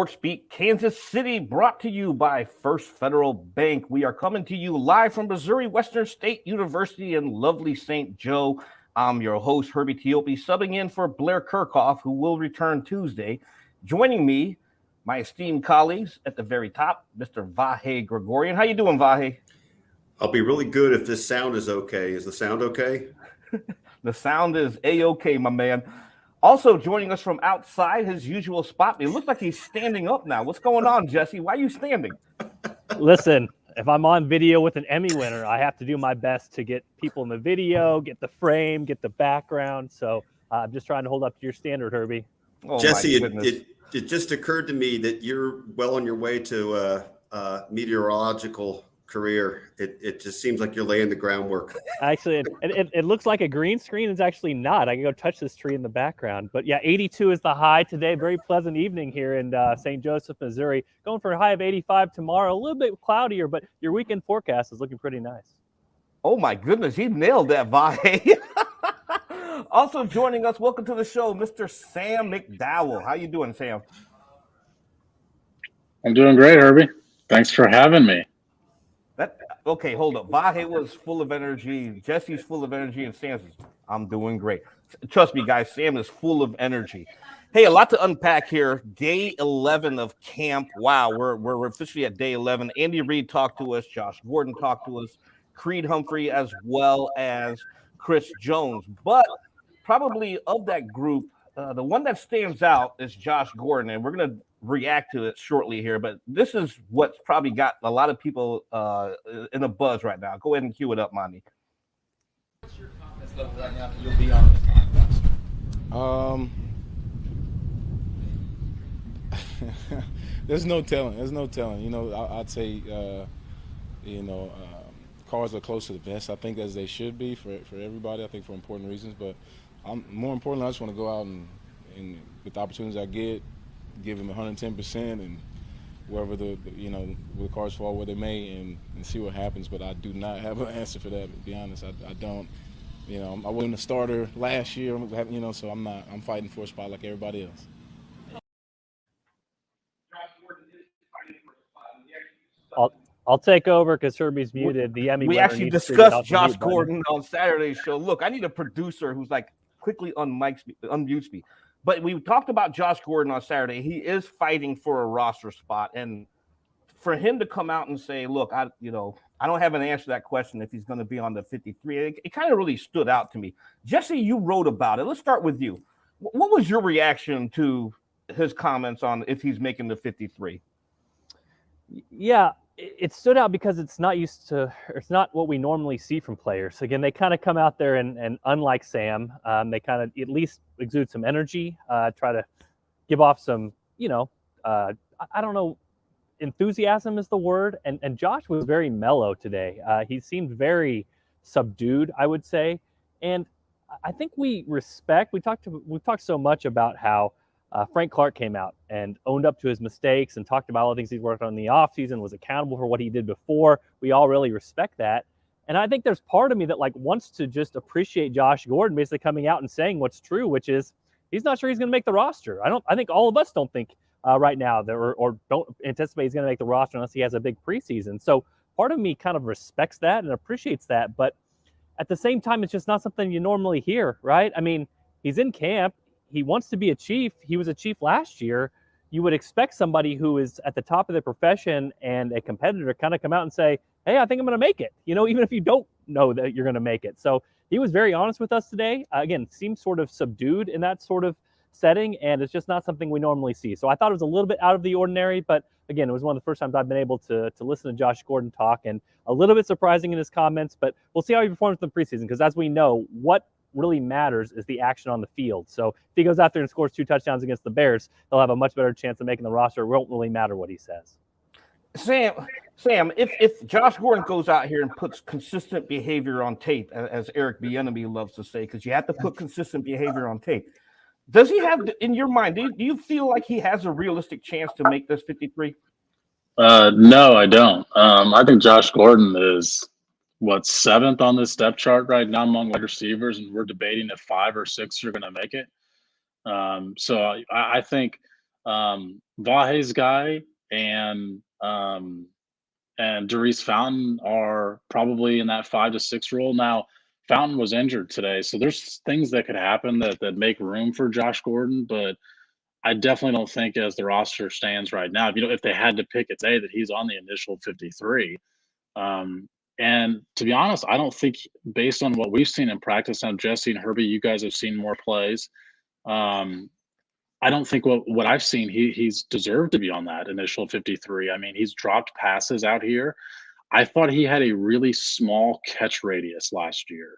Sports Beat Kansas City, brought to you by First Federal Bank. We are coming to you live from Missouri Western State University in lovely St. Joe. I'm your host, Herbie Teope, subbing in for Blair Kirchhoff, who will return Tuesday. Joining me, my esteemed colleagues at the very top, Mr. Vahe Gregorian. How you doing, Vahe? I'll be really good if this sound is okay. Is the sound okay? The sound is A-okay, my man. Also joining us from outside his usual spot. It looks like he's standing up now. What's going on, Jesse? Why are you standing? Listen, if I'm on video with an Emmy winner, I have to do my best to get people in the video, get the frame, get the background. So I'm just trying to hold up to your standard, Herbie. Oh, Jesse, it just occurred to me that you're well on your way to a meteorological career. It just seems like you're laying the groundwork. Actually, it looks like a green screen. It's actually not. I can go touch this tree in the background. But yeah, 82 is the high today. Very pleasant evening here in St. Joseph, Missouri. Going for a high of 85 tomorrow. A little bit cloudier, but your weekend forecast is looking pretty nice. Oh my goodness, he nailed that, Vahe. Also joining us, welcome to the show, Mr. Sam McDowell. How you doing, Sam? I'm doing great, Herbie. Thanks for having me. Okay, hold up. Vahe was full of energy. Jesse's full of energy, and Sam's I'm doing great. Trust me, guys, Sam is full of energy. Hey, a lot to unpack here. Day 11 of camp. Wow, we're officially at day 11. Andy Reid talked to us. Josh Gordon talked to us. Creed Humphrey, as well as Chris Jones. But probably of that group, the one that stands out is Josh Gordon, and we're going to react to it shortly here. But this is what's probably got a lot of people in a buzz right now. Go ahead and cue it up, Monty. What's your confidence level right now that you'll be on this podcast? There's no telling. You know, I'd say, cards are close to the vest. I think as they should be for everybody. I think for important reasons. But more importantly, I just want to go out and with the opportunities I get, give him 110%, and wherever the cards fall where they may, and see what happens. But I do not have an answer for that. To be honest, I don't. You know, I wasn't a starter last year. So I'm not. I'm fighting for a spot like everybody else. I'll take over because Herbie's muted. The Emmy. We actually discussed Josh Gordon on Saturday's show. Look, I need a producer who's like quickly unmutes me. But we talked about Josh Gordon on Saturday. He is fighting for a roster spot, and for him to come out and say, "Look, I don't have an answer to that question if he's going to be on the 53." It kind of really stood out to me. Jesse, you wrote about it. Let's start with you. What was your reaction to his comments on if he's making the 53? Yeah, it stood out because it's not what we normally see from players. Again, they kind of come out there and unlike Sam, they kind of at least exude some energy, try to give off some, I don't know, enthusiasm is the word. And Josh was very mellow today. He seemed very subdued, I would say. And I think we've talked so much about how Frank Clark came out and owned up to his mistakes and talked about all the things he's worked on in the offseason, was accountable for what he did before. We all really respect that. And I think there's part of me that wants to just appreciate Josh Gordon basically coming out and saying what's true, which is he's not sure he's going to make the roster. I think all of us don't think right now that or don't anticipate he's going to make the roster unless he has a big preseason. So part of me kind of respects that and appreciates that. But at the same time, it's just not something you normally hear, right? I mean, he's in camp. He wants to be a chief. He was a chief last year. You would expect somebody who is at the top of their profession and a competitor kind of come out and say, "Hey, I think I'm going to make it," even if you don't know that you're going to make it. So he was very honest with us today. Again, seems sort of subdued in that sort of setting, and it's just not something we normally see. So I thought it was a little bit out of the ordinary, but again, it was one of the first times I've been able to listen to Josh Gordon talk, and a little bit surprising in his comments, but we'll see how he performs in the preseason, because as we know, what really matters is the action on the field. So if he goes out there and scores 2 touchdowns against the Bears, they'll have a much better chance of making the roster. It won't really matter what he says. Sam, if Josh Gordon goes out here and puts consistent behavior on tape, as Eric Bieniemy loves to say, because you have to put consistent behavior on tape, does he have, in your mind, do you feel like he has a realistic chance to make this 53? No, I don't. I think Josh Gordon is seventh on this depth chart right now among wide receivers, and we're debating if 5 or 6 are going to make it. So I think Vahe's guy and Darius Fountain are probably in that 5 to 6 role. Now, Fountain was injured today, so there's things that could happen that make room for Josh Gordon, but I definitely don't think as the roster stands right now, if they had to pick a day that he's on the initial 53. And to be honest, I don't think based on what we've seen in practice, now Jesse and Herbie, you guys have seen more plays. I don't think what I've seen, he's deserved to be on that initial 53. I mean, he's dropped passes out here. I thought he had a really small catch radius last year,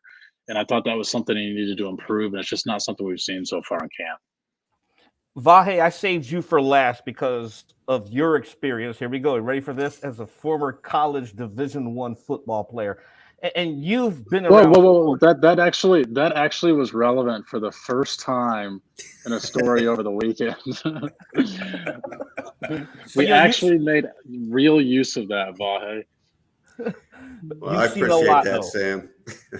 and I thought that was something he needed to improve, and it's just not something we've seen so far in camp. Vahe, I saved you for last because of your experience. Here we go. You ready for this? As a former college Division I football player, and you've been around. Whoa! That actually was relevant for the first time in a story over the weekend. We actually made real use of that, Vahe. Well, I appreciate that, Sam.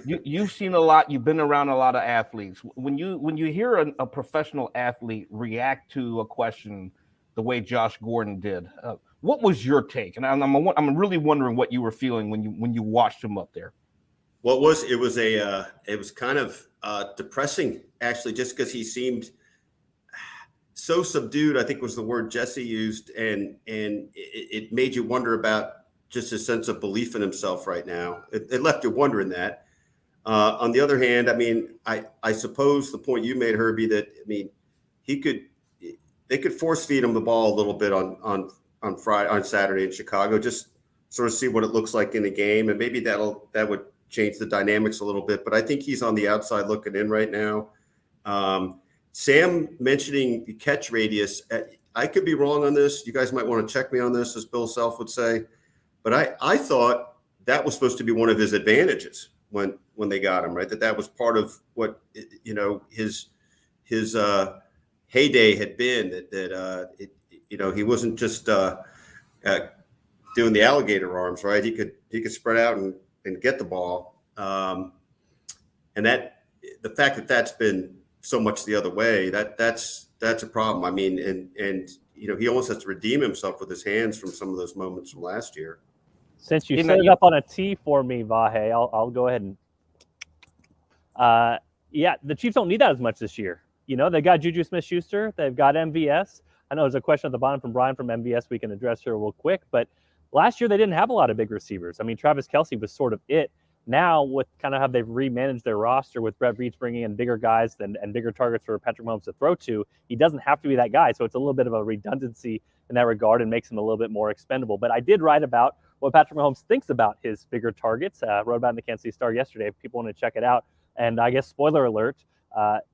You've seen a lot. You've been around a lot of athletes. When you hear a professional athlete react to a question the way Josh Gordon did, what was your take? And I'm really wondering what you were feeling when you watched him up there. It was kind of depressing, actually, just because he seemed so subdued, I think was the word Jesse used, and it made you wonder about just his sense of belief in himself right now. It left you wondering that. On the other hand, I mean, I suppose the point you made, Herbie, that I mean, they could force feed him the ball a little bit on Saturday in Chicago, just sort of see what it looks like in the game, and maybe that would change the dynamics a little bit. But I think he's on the outside looking in right now. Sam mentioning the catch radius, I could be wrong on this. You guys might want to check me on this, as Bill Self would say. But I thought that was supposed to be one of his advantages when they got him, right? That was part of what his heyday had been. That he wasn't just doing the alligator arms, right? He could spread out and get the ball, and that the fact that that's been so much the other way, that's a problem. I mean, and he almost has to redeem himself with his hands from some of those moments from last year. Since you set it up on a tee for me, Vahe, I'll go ahead and the Chiefs don't need that as much this year. They got Juju Smith-Schuster, they've got MVS. I know there's a question at the bottom from Brian from MVS we can address here real quick, but last year they didn't have a lot of big receivers. I mean, Travis Kelce was sort of it. Now, with kind of how they've remanaged their roster with Brett Reed bringing in bigger guys and bigger targets for Patrick Mahomes to throw to, he doesn't have to be that guy. So it's a little bit of a redundancy in that regard and makes him a little bit more expendable. But I did write about what Patrick Mahomes thinks about his bigger targets. Wrote about it in the Kansas City Star yesterday if people want to check it out. And I guess, spoiler alert,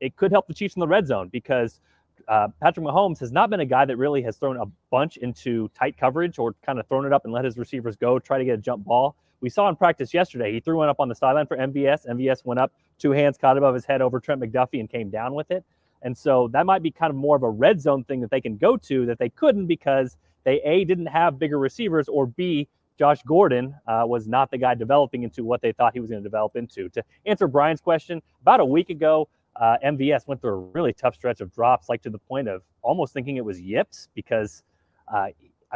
it could help the Chiefs in the red zone because Patrick Mahomes has not been a guy that really has thrown a bunch into tight coverage or kind of thrown it up and let his receivers go, try to get a jump ball. We saw in practice yesterday, he threw one up on the sideline for MVS. MVS went up, two hands caught above his head over Trent McDuffie and came down with it. And so that might be kind of more of a red zone thing that they can go to that they couldn't because they, A, didn't have bigger receivers, or B, Josh Gordon was not the guy developing into what they thought he was going to develop into. To answer Brian's question, about a week ago, MVS went through a really tough stretch of drops, like to the point of almost thinking it was yips because,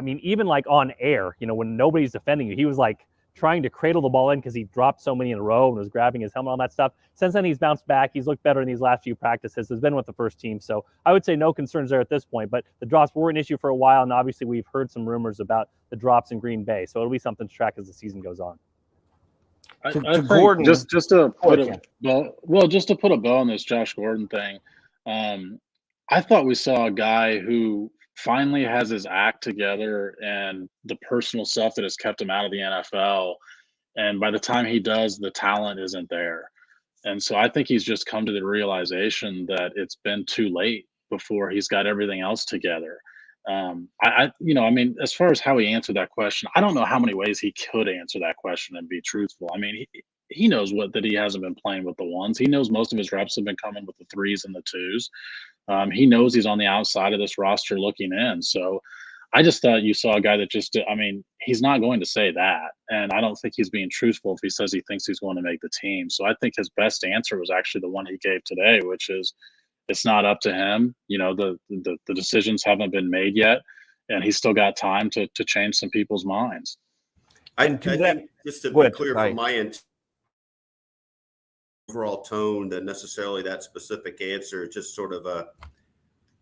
even like on air, when nobody's defending you, he was like trying to cradle the ball in because he dropped so many in a row and was grabbing his helmet, all that stuff. Since then, he's bounced back. He's looked better in these last few practices. Has been with the first team. So I would say no concerns there at this point, but the drops were an issue for a while. And obviously we've heard some rumors about the drops in Green Bay. So it'll be something to track as the season goes on. I think Gordon, just to put a bow on this Josh Gordon thing, I thought we saw a guy who finally has his act together and the personal stuff that has kept him out of the NFL. And by the time he does, the talent isn't there. And so I think he's just come to the realization that it's been too late before he's got everything else together. As far as how he answered that question, I don't know how many ways he could answer that question and be truthful. I mean, he knows that he hasn't been playing with the ones. He knows most of his reps have been coming with the threes and the twos. He knows he's on the outside of this roster looking in. So I just thought you saw a guy that he's not going to say that. And I don't think he's being truthful if he says he thinks he's going to make the team. So I think his best answer was actually the one he gave today, which is it's not up to him. The decisions haven't been made yet, and he's still got time to change some people's minds. I think just to be clear from my end, overall tone than necessarily that specific answer, just sort of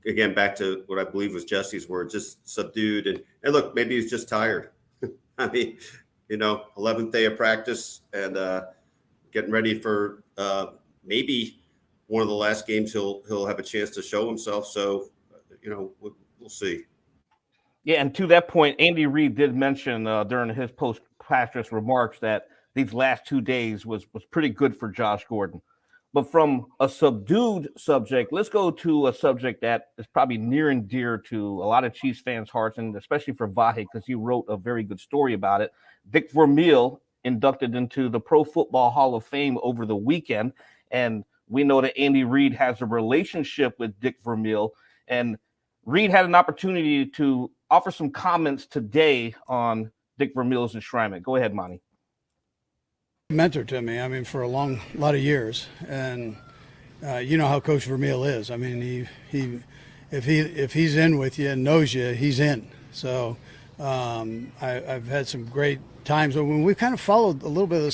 again, back to what I believe was Jesse's word, just subdued. And look, maybe he's just tired. I mean, 11th day of practice and getting ready for maybe one of the last games he'll have a chance to show himself. So, we'll see. Yeah, and to that point, Andy Reid did mention during his post-practice remarks that these last 2 days was pretty good for Josh Gordon. But from a subdued subject, let's go to a subject that is probably near and dear to a lot of Chiefs fans' hearts, and especially for Vahe, because he wrote a very good story about it. Dick Vermeil inducted into the Pro Football Hall of Fame over the weekend, and we know that Andy Reid has a relationship with Dick Vermeil, and Reid had an opportunity to offer some comments today on Dick Vermeil's enshrinement. Go ahead, Monty. Mentor to me, I mean, for a lot of years, and you know how Coach Vermeil is. I mean, if he's in with you and knows you, he's in. So I've had some great times when we kind of followed a little bit of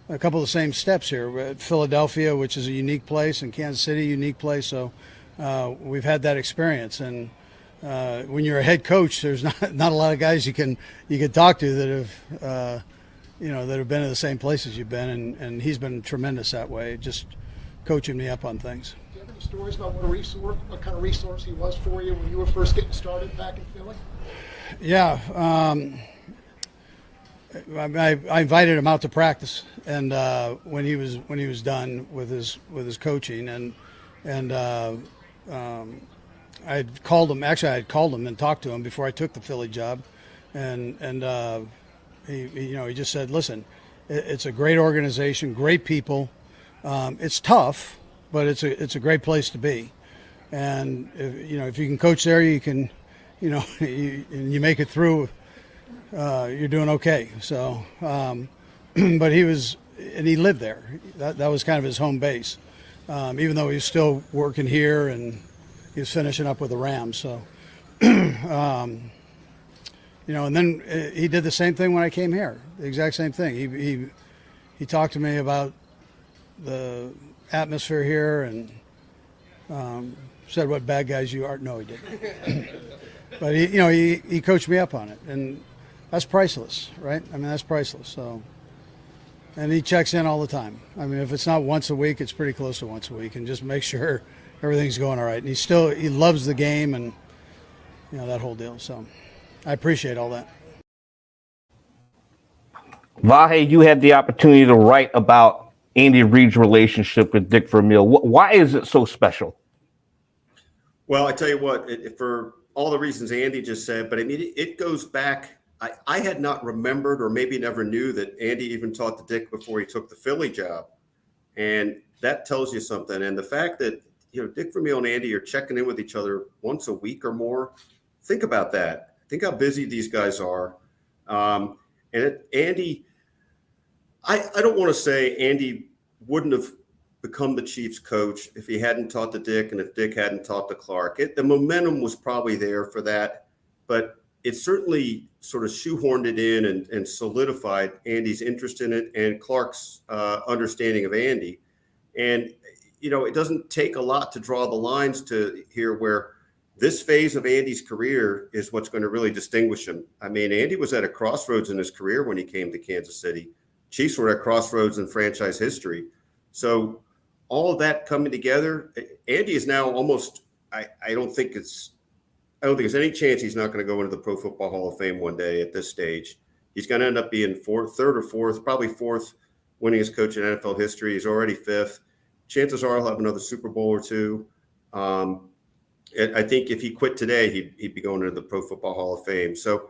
a couple of the same steps here. We're at Philadelphia, which is a unique place, and Kansas City, unique place. So we've had that experience, and when you're a head coach, there's not a lot of guys you can talk to that have. That have been in the same places you've been, and he's been tremendous that way, just coaching me up on things. Do you have any stories about what kind of resource he was for you when you were first getting started back in Philly? Yeah, I invited him out to practice, and when he was done with his coaching, and I had called him. Actually, I had called him and talked to him before I took the Philly job, and. He just said, listen, it's a great organization, great people. It's tough, but it's a great place to be. And if you can coach there, you can, and you make it through, you're doing okay. So, but he lived there. That was kind of his home base, even though he was still working here and he was finishing up with the Rams. So, and then he did the same thing when I came here, the exact same thing. He talked to me about the atmosphere here and said what bad guys you are. No, he didn't. But he coached me up on it, and that's priceless, right? I mean, that's priceless. So, and he checks in all the time. I mean, if it's not once a week, it's pretty close to once a week, and just make sure everything's going all right. And he loves the game and that whole deal. So. I appreciate all that. Vahe, you had the opportunity to write about Andy Reid's relationship with Dick Vermeil. Why is it so special? Well, I tell you what, for all the reasons Andy just said, but I mean, it goes back. I had not remembered or maybe never knew that Andy even talked to Dick before he took the Philly job. And that tells you something. And the fact that, Dick Vermeil and Andy are checking in with each other once a week or more, think about that. Think how busy these guys are. Andy, I don't want to say Andy wouldn't have become the Chiefs coach if he hadn't talked to Dick and if Dick hadn't talked to Clark. The momentum was probably there for that, but it certainly sort of shoehorned it in and solidified Andy's interest in it and Clark's understanding of Andy. And, it doesn't take a lot to draw the lines to here where this phase of Andy's career is what's going to really distinguish him. I mean, Andy was at a crossroads in his career when he came to Kansas City. Chiefs were at crossroads in franchise history. So all of that coming together, Andy is now almost, I don't think there's any chance he's not going to go into the Pro Football Hall of Fame one day at this stage. He's going to end up being third or fourth, probably fourth winningest coach in NFL history. He's already fifth. Chances are he'll have another Super Bowl or two. I think if he quit today, he'd be going into the Pro Football Hall of Fame. So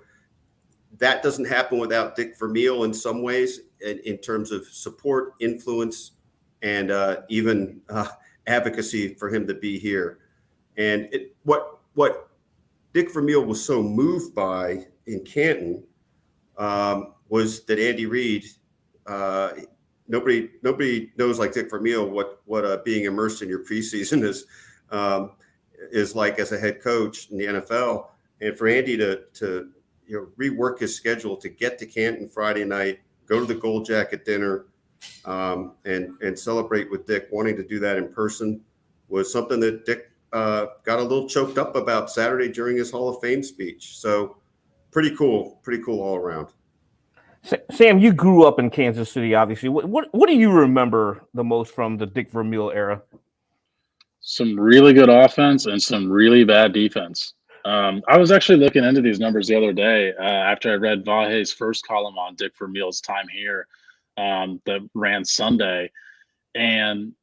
that doesn't happen without Dick Vermeil in some ways, in terms of support, influence, and even advocacy for him to be here. And what Dick Vermeil was so moved by in Canton was that Andy Reid nobody knows like Dick Vermeil what being immersed in your preseason is like as a head coach in the NFL. And for Andy to rework his schedule to get to Canton Friday night, go to the Gold Jacket dinner, and celebrate with Dick, wanting to do that in person was something that Dick got a little choked up about Saturday during his Hall of Fame speech. So pretty cool all around. Sam, you grew up in Kansas City, obviously. What do you remember the most from the Dick Vermeil era? Some really good offense and some really bad defense. I was actually looking into these numbers the other day after I read Vahe's first column on Dick Vermeil's time here that ran Sunday. And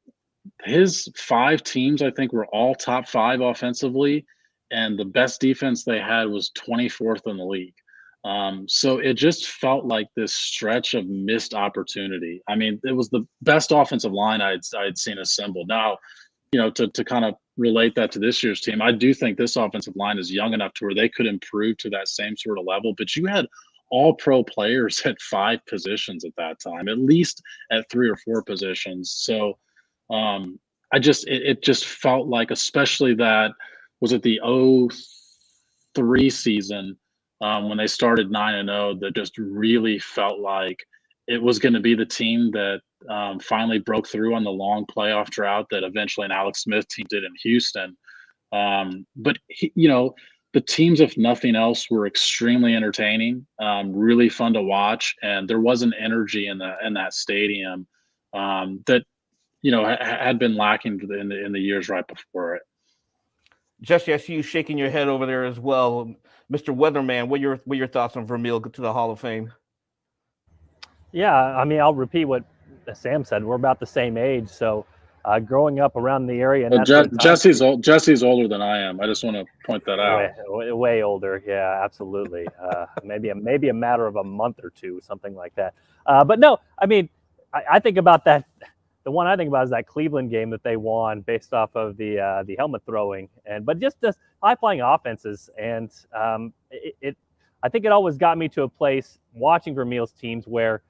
his 5 teams, I think, were all top 5 offensively. And the best defense they had was 24th in the league. So it just felt like this stretch of missed opportunity. I mean, it was the best offensive line I'd seen assembled. Now, to kind of relate that to this year's team, I do think this offensive line is young enough to where they could improve to that same sort of level. But you had all pro players at 5 positions at that time, at least at 3 or 4 positions. So it just felt like, especially that was it the 03 season when they started 9-0, that just really felt like it was going to be the team that finally broke through on the long playoff drought that eventually an Alex Smith team did in Houston. But the teams, if nothing else, were extremely entertaining, really fun to watch, and there was an energy in that stadium that had been lacking in the years right before it. Jesse, I see you shaking your head over there as well, Mr. Weatherman. What are your thoughts on Vermeil to the Hall of Fame? Yeah, I mean, I'll repeat what Sam said. We're about the same age, so growing up around the area. And Jesse's older than I am. I just want to point that out. Way older. Yeah, absolutely. Maybe a matter of a month or two, something like that. But no, I mean, I think about that. The one I think about is that Cleveland game that they won based off of the helmet throwing, but just the high flying offenses, and I think it always got me to a place watching Vermeil's teams where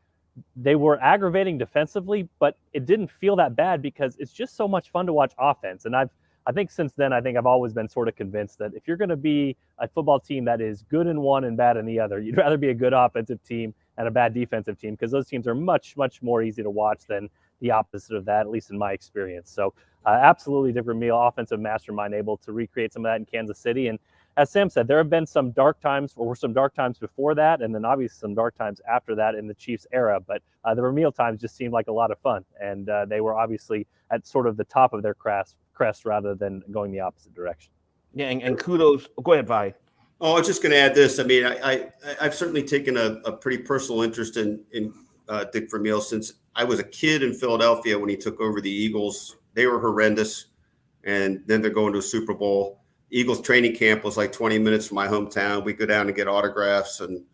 they were aggravating defensively, but it didn't feel that bad because it's just so much fun to watch offense. And I think since then, I've always been sort of convinced that if you're going to be a football team that is good in one and bad in the other, you'd rather be a good offensive team and a bad defensive team, because those teams are much, much more easy to watch than the opposite of that, at least in my experience. So absolutely Dick Vermeil, offensive mastermind, able to recreate some of that in Kansas City. And as Sam said, there have been some dark times, or were some dark times before that, and then obviously some dark times after that in the Chiefs era. But the Vermeil times just seemed like a lot of fun, and they were obviously at sort of the top of their crest rather than going the opposite direction. Yeah, and kudos. Go ahead, Vi. Oh, I was just going to add this. I mean, I've certainly taken a pretty personal interest in Dick Vermeil since I was a kid in Philadelphia when he took over the Eagles. They were horrendous, and then they're going to a Super Bowl. Eagles training camp was like 20 minutes from my hometown. We go down and get autographs, and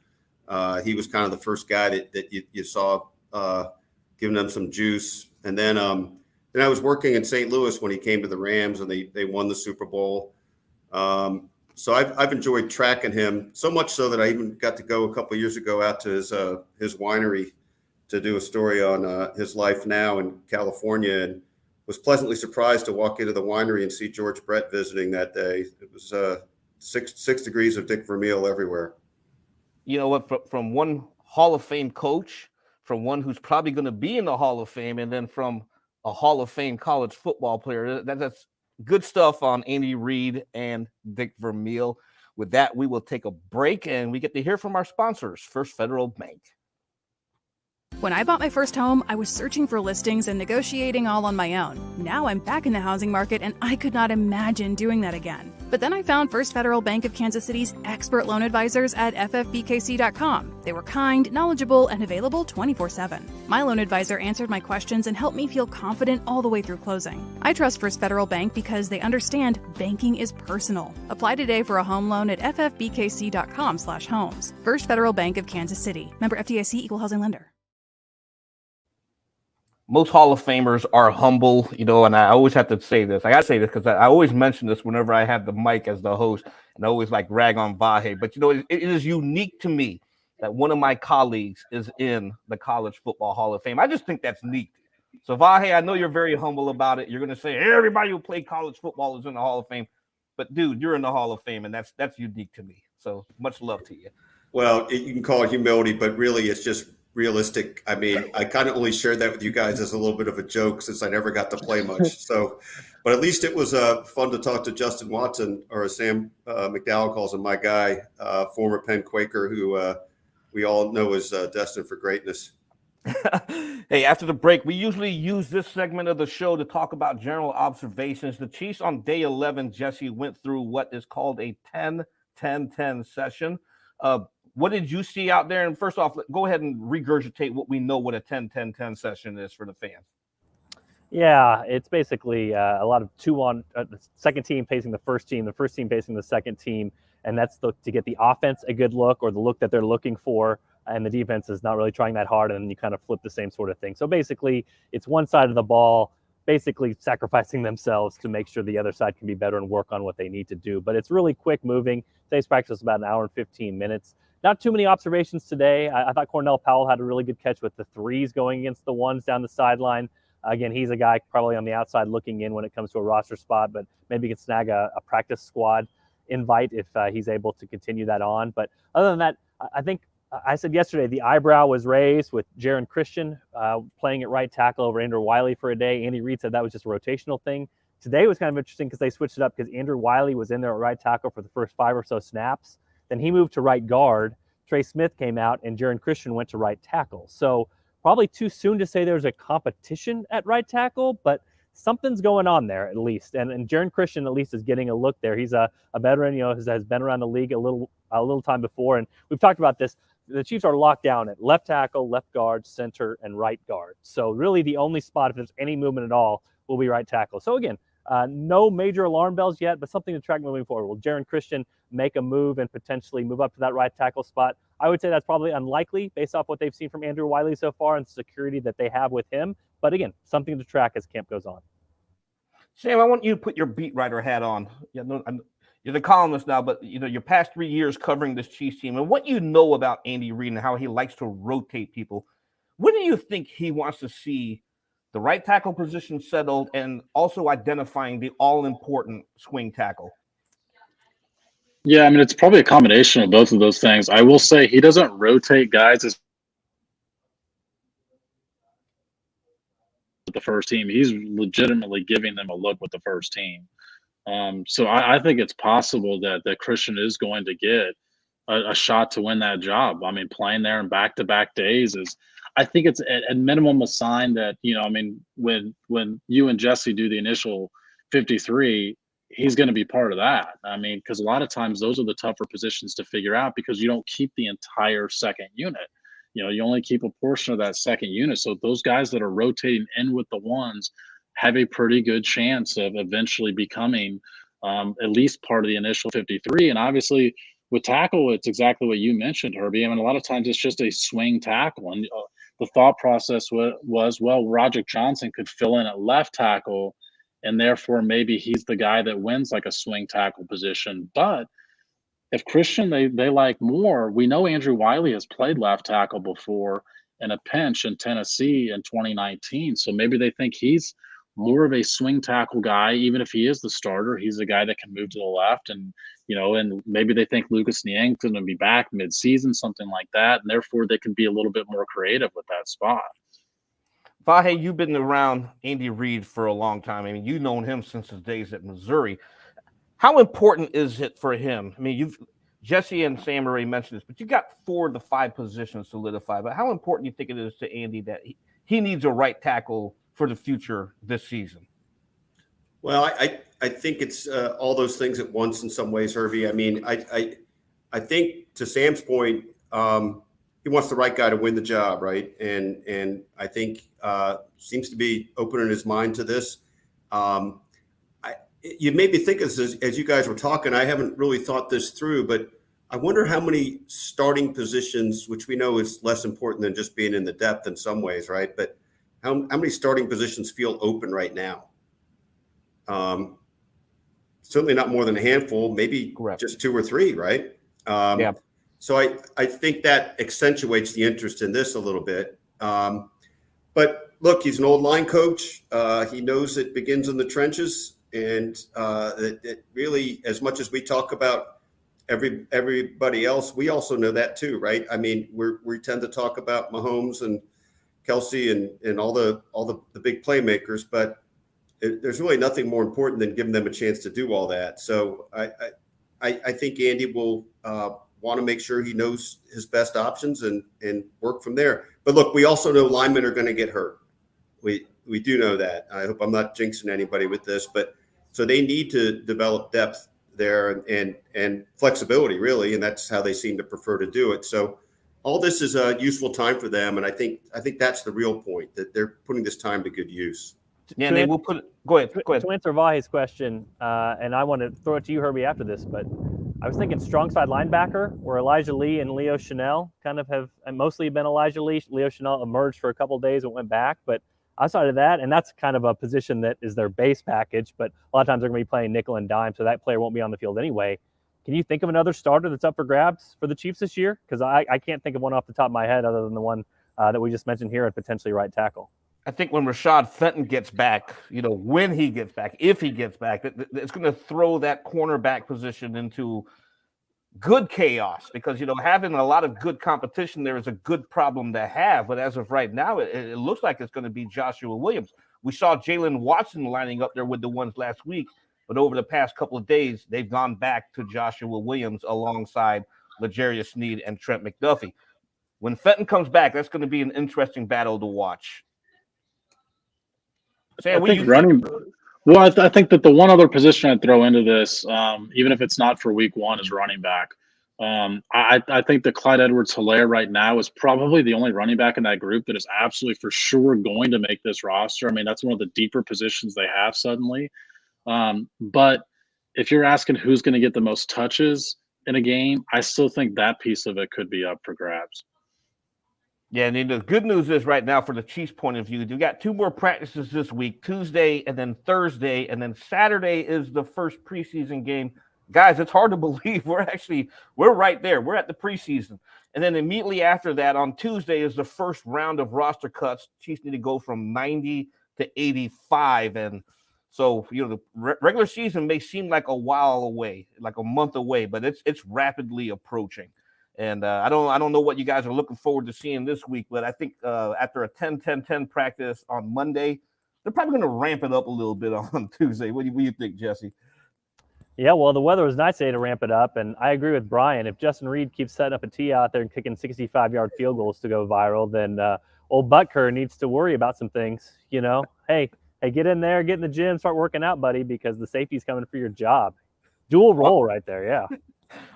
he was kind of the first guy that you saw giving them some juice. And then I was working in St. Louis when he came to the Rams, and they won the Super Bowl. So I've enjoyed tracking him, so much so that I even got to go a couple of years ago out to his winery to do a story on his life now in California, and was pleasantly surprised to walk into the winery and see George Brett visiting that day. It was 6 degrees of Dick Vermeil everywhere. You know what? From one Hall of Fame coach, from one who's probably going to be in the Hall of Fame, and then from a Hall of Fame college football player. That's good stuff on Andy Reid and Dick Vermeil. With that, we will take a break, and we get to hear from our sponsors, First Federal Bank. When I bought my first home, I was searching for listings and negotiating all on my own. Now I'm back in the housing market, and I could not imagine doing that again. But then I found First Federal Bank of Kansas City's expert loan advisors at ffbkc.com. They were kind, knowledgeable, and available 24/7. My loan advisor answered my questions and helped me feel confident all the way through closing. I trust First Federal Bank because they understand banking is personal. Apply today for a home loan at ffbkc.com/homes. First Federal Bank of Kansas City. Member FDIC, Equal Housing Lender. Most Hall of Famers are humble, and I always have to say this. I got to say this because I always mention this whenever I have the mic as the host, and I always rag on Vahe. But, it is unique to me that one of my colleagues is in the College Football Hall of Fame. I just think that's neat. So, Vahe, I know you're very humble about it. You're going to say everybody who played college football is in the Hall of Fame. But, dude, you're in the Hall of Fame, and that's unique to me. So much love to you. Well, you can call it humility, but really it's just realistic. I mean, I kind of only shared that with you guys as a little bit of a joke since I never got to play much. So, but at least it was fun to talk to Justin Watson, or as Sam McDowell calls him, my guy, former Penn Quaker, who we all know is destined for greatness. Hey, after the break, we usually use this segment of the show to talk about general observations. The Chiefs on day 11, Jesse, went through what is called a 10-10-10 session. What did you see out there? And first off, go ahead and regurgitate what we know what a 10-10-10 session is for the fans. Yeah, it's basically a lot of the second team facing the first team facing the second team, and that's to get the offense a good look, or the look that they're looking for, and the defense is not really trying that hard, and then you kind of flip the same sort of thing. So basically, it's one side of the ball basically sacrificing themselves to make sure the other side can be better and work on what they need to do. But it's really quick moving. Today's practice was about an hour and 15 minutes. Not too many observations today. I thought Cornell Powell had a really good catch with the threes going against the ones down the sideline. Again, he's a guy probably on the outside looking in when it comes to a roster spot, but maybe he can snag a practice squad invite if he's able to continue that on. But other than that, I think I said yesterday the eyebrow was raised with Jaron Christian playing at right tackle over Andrew Wiley for a day. Andy Reid said that was just a rotational thing. Today was kind of interesting because they switched it up because Andrew Wiley was in there at right tackle for the first 5 or so snaps. Then he moved to right guard. Trey Smith came out, and Jaron Christian went to right tackle. So probably too soon to say there's a competition at right tackle, but something's going on there at least. And Jaron Christian at least is getting a look there. He's a veteran, has been around the league a little time before. And we've talked about this. The Chiefs are locked down at left tackle, left guard, center, and right guard. So really the only spot, if there's any movement at all, will be right tackle. So again, no major alarm bells yet, but something to track moving forward. Will Jaron Christian make a move and potentially move up to that right tackle spot? I would say that's probably unlikely based off what they've seen from Andrew Wiley so far and the security that they have with him. But again, something to track as camp goes on. Sam, I want you to put your beat writer hat on. You're the columnist now, but your past 3 years covering this Chiefs team and what you know about Andy Reid and how he likes to rotate people. When do you think he wants to see the right tackle position settled and also identifying the all-important swing tackle? Yeah, I mean, it's probably a combination of both of those things. I will say he doesn't rotate guys as the first team. He's legitimately giving them a look with the first team. So I think it's possible that Christian is going to get a shot to win that job. I mean, playing there in back-to-back days I think it's at minimum a sign that, when you and Jesse do the initial 53, he's going to be part of that. I mean, because a lot of times those are the tougher positions to figure out because you don't keep the entire second unit. You only keep a portion of that second unit. So those guys that are rotating in with the ones have a pretty good chance of eventually becoming at least part of the initial 53. And obviously with tackle, it's exactly what you mentioned, Herbie. I mean, a lot of times it's just a swing tackle. And the thought process was, well, Roderick Johnson could fill in at left tackle, and therefore maybe he's the guy that wins like a swing tackle position. But if Christian they like more, we know Andrew Wiley has played left tackle before in a pinch in Tennessee in 2019. So maybe they think he's more of a swing tackle guy. Even if he is the starter, he's a guy that can move to the left. And, and maybe they think Lucas Niang's going to be back mid-season, something like that. And therefore they can be a little bit more creative with that spot. Vahe, you've been around Andy Reid for a long time. I mean, you've known him since his days at Missouri. How important is it for him? I mean, Jesse and Sam already mentioned this, but you got 4 of the 5 positions solidified. But how important do you think it is to Andy that he needs a right tackle for the future this season? Well, I think it's all those things at once in some ways, Hervey. I mean, I think to Sam's point, he wants the right guy to win the job, right? And I think seems to be open in his mind to this. You made me think as you guys were talking, I haven't really thought this through, but I wonder how many starting positions, which we know is less important than just being in the depth in some ways, right? But how many starting positions feel open right now? Certainly not more than a handful, maybe Correct. Just 2 or 3, right? Yeah. So I think that accentuates the interest in this a little bit. But look, he's an old line coach. He knows it begins in the trenches. And it really, as much as we talk about everybody else, we also know that too, right? I mean, we tend to talk about Mahomes and Kelsey and all the big playmakers, but there's really nothing more important than giving them a chance to do all that. So I think Andy will want to make sure he knows his best options and work from there. But look, we also know linemen are going to get hurt. We do know that. I hope I'm not jinxing anybody with this, but so they need to develop depth there and flexibility, really, and that's how they seem to prefer to do it. So all this is a useful time for them, and I think that's the real point, that they're putting this time to good use. Yeah, and they will put. Go ahead. To answer Vahe's question, and I want to throw it to you, Herbie, after this, but I was thinking strong side linebacker, where Elijah Lee and Leo Chanel kind of have mostly been Elijah Lee. Leo Chanel emerged for a couple of days and went back, but outside of that, and that's kind of a position that is their base package, but a lot of times they're going to be playing nickel and dime, so that player won't be on the field anyway. Can you think of another starter that's up for grabs for the Chiefs this year? Because I can't think of one off the top of my head other than the one that we just mentioned here and potentially right tackle. I think when Rashad Fenton gets back, when he gets back, if he gets back, it's going to throw that cornerback position into good chaos because, having a lot of good competition there is a good problem to have. But as of right now, it looks like it's going to be Joshua Williams. We saw Jalen Watson lining up there with the ones last week, but over the past couple of days, they've gone back to Joshua Williams alongside L'Jarius Sneed and Trent McDuffie. When Fenton comes back, that's going to be an interesting battle to watch. Sam, I think running. Well, I think that the one other position I'd throw into this, even if it's not for week one, is running back. I think that Clyde Edwards-Helaire right now is probably the only running back in that group that is absolutely for sure going to make this roster. I mean, that's one of the deeper positions they have suddenly. But if you're asking who's going to get the most touches in a game, I still think that piece of it could be up for grabs. Yeah, and the good news is right now, for the Chiefs' point of view, you got 2 more practices this week, Tuesday and then Thursday, and then Saturday is the first preseason game. Guys, it's hard to believe we're right there. We're at the preseason. And then immediately after that, on Tuesday, is the first round of roster cuts. Chiefs need to go from 90 to 85. And so, the regular season may seem like a while away, like a month away, but it's rapidly approaching. And I don't know what you guys are looking forward to seeing this week, but I think after a 10-10-10 practice on Monday, they're probably going to ramp it up a little bit on Tuesday. What do you think, Jesse? Yeah, well, the weather was nice today to ramp it up, and I agree with Brian. If Justin Reid keeps setting up a tee out there and kicking 65-yard field goals to go viral, then old Butker needs to worry about some things. Hey, get in there, get in the gym, start working out, buddy, because the safety's coming for your job. Dual role right there, yeah.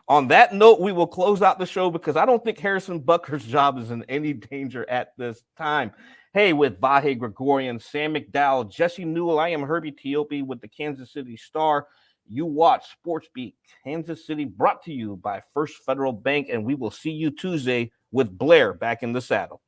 On that note, we will close out the show because I don't think Harrison Butker's job is in any danger at this time. Hey, with Vahe Gregorian, Sam McDowell, Jesse Newell, I am Herbie Teope with the Kansas City Star. You watch SportsBeat Kansas City, brought to you by First Federal Bank, and we will see you Tuesday with Blair back in the saddle.